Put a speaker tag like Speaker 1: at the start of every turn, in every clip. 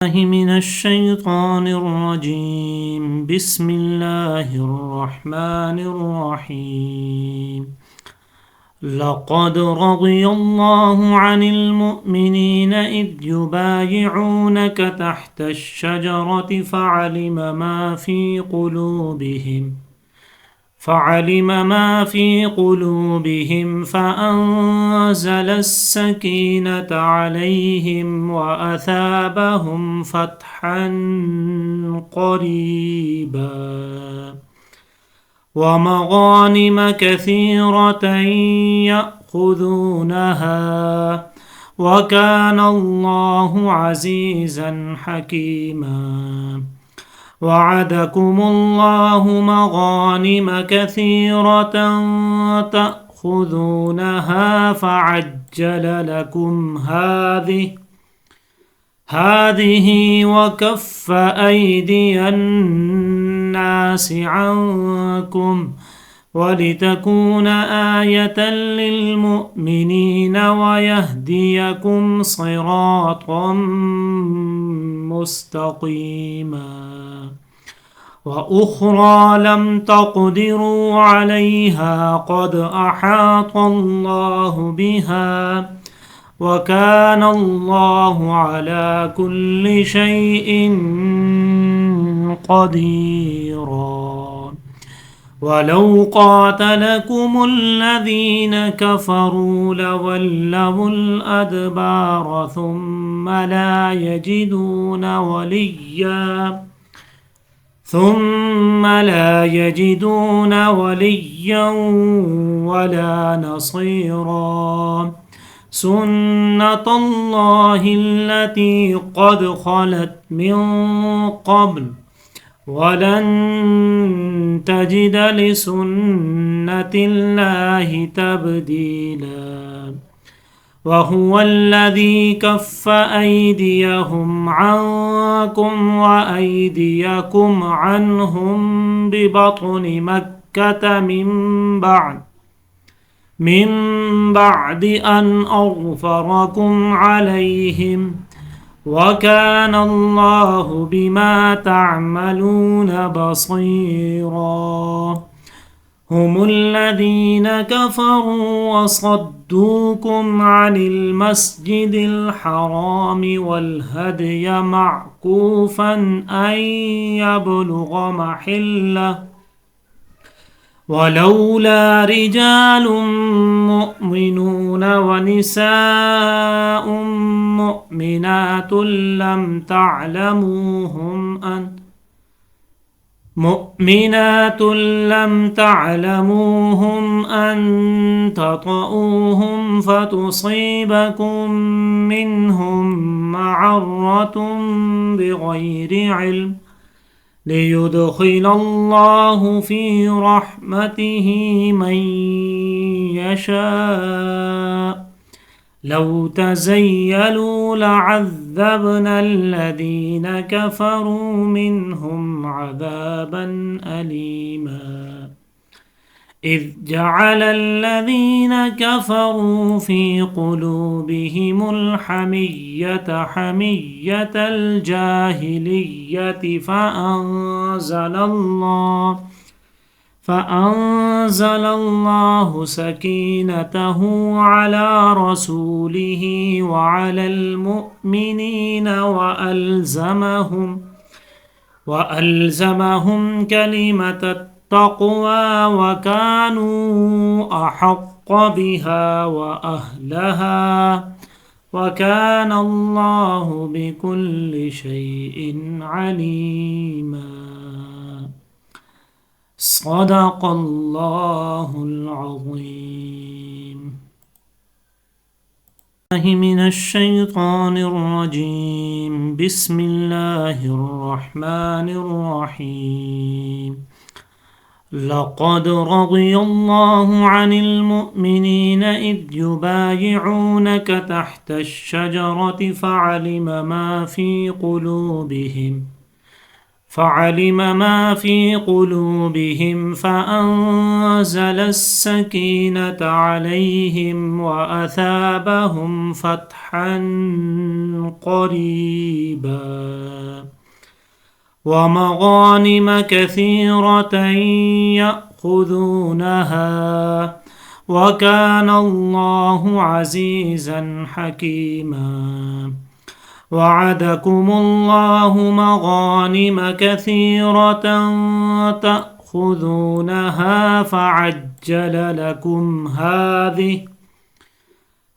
Speaker 1: الله من الشيطان الرجيم. بسم الله الرحمن الرحيم. لقد رضي الله عن المؤمنين إذ يبايعونك تحت الشجرة فعلم ما في قلوبهم فأنزل السكينة عليهم وأثابهم فتحا قريبا ومغانم كثيرة يأخذونها وكان الله عزيزا حكيما. وعدكم الله مغانم كثيرة تأخذونها فعجل لكم هذه وكف أيدي الناس عنكم ولتكون آية للمؤمنين ويهديكم صراطا مستقيما. وأخرى لم تقدروا عليها قد أحاط الله بها وكان الله على كل شيء قديرا. ولو قاتلكم الذين كفروا لولوا الأدبار ثم لا يجدون وليا ولا نصيرا. سنة الله التي قد خلت من قبل ولن تجد لسنة الله تبديلا. وهو الذي كف أيديهم عنكم وأيديكم عنهم ببطن مكة من بعد أن أظفركم عليهم وكان الله بما تعملون بصيرا. هم الذين كفروا وصدوكم عن المسجد الحرام والهدي معكوفا أن يبلغ محله ولولا رجال مؤمنون ونساء مؤمنات لم تعلموهم أن تطؤوهم فتصيبكم منهم معرة بغير علم ليدخل الله في رحمته من يشاء. لو تزيلوا لعذبنا الذين كفروا منهم عذابا أليما. إذ جعل الذين كفروا في قلوبهم الحمية حمية الجاهلية فأنزل الله سكينته على رسوله وعلى المؤمنين وألزمهم كلمة التقوى وكانوا أحق بها وأهلها وكان الله بكل شيء عليما. صدق الله العظيم. من الشيطان الرجيم. بسم الله الرحمن الرحيم. لقد رضي الله عن المؤمنين إذ يبايعونك تحت الشجرة فعلم ما في قلوبهم فأنزل السكينة عليهم وأثابهم فتحا قريبا ومغانم كثيرة يأخذونها وكان الله عزيزا حكيما وعدكم الله مغانم كثيرة تأخذونها فعجل لكم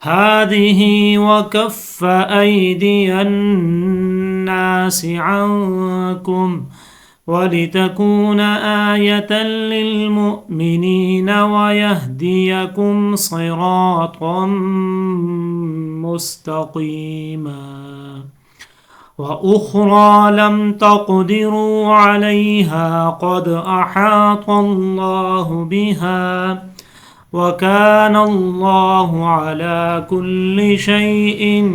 Speaker 1: هذه وكف أيدي الناس عنكم ولتكون آية للمؤمنين ويهديكم صراطا مستقيما وأخرى لم تقدروا عليها قد أحاط الله بها وكان الله على كل شيء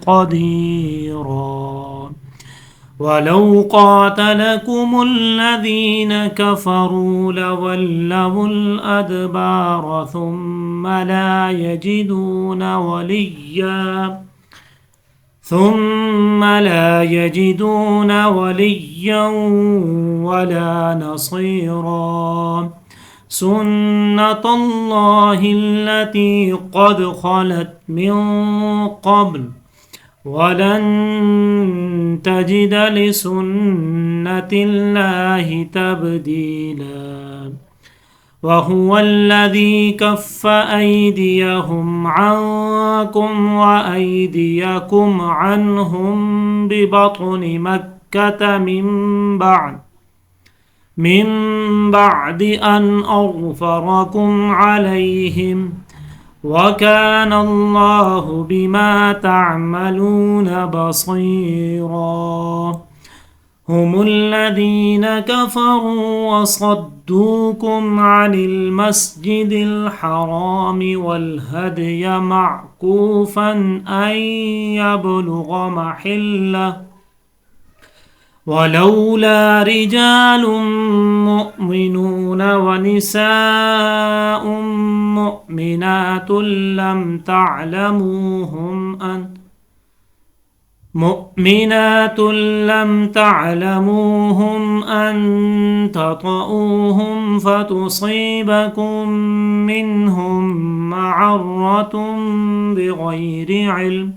Speaker 1: قديرا ولو قاتلكم الذين كفروا لولوا الأدبار ثم لا يجدون وليا ولا نصيرا سنة الله التي قد خلت من قبل ولن تجد لسنة الله تبديلا وهو الذي كف أيديهم عنكم وأيديكم عنهم ببطن مكة من بعد أن أغفركم عليهم وكان الله بما تعملون بصيرا هم الذين كفروا وصدوكم عن المسجد الحرام والهدي معكوفا أن يبلغ محله ولولا رجال مؤمنون ونساء مؤمنات لم تعلموهم أن تطؤوهم فتصيبكم منهم معرة بغير علم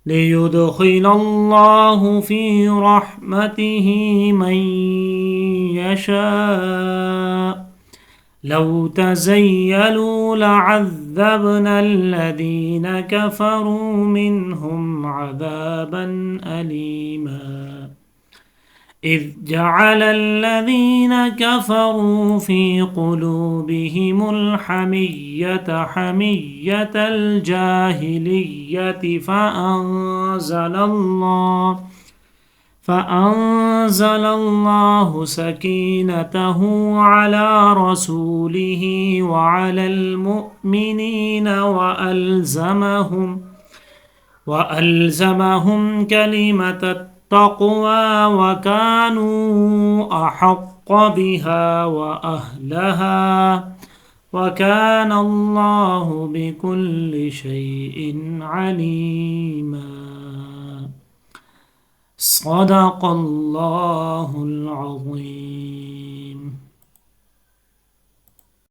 Speaker 1: ليدخل الله في رحمته من يشاء لو تزيلوا لعذبنا الذين كفروا منهم عذابا أليما إذ جعل الذين كفروا في قلوبهم الحمية حمية الجاهلية فأنزل الله سكينته على رسوله وعلى المؤمنين وألزمهم كلمة التقوى وكانوا أحق بها وأهلها وكان الله بكل شيء عليما صدق الله العظيم.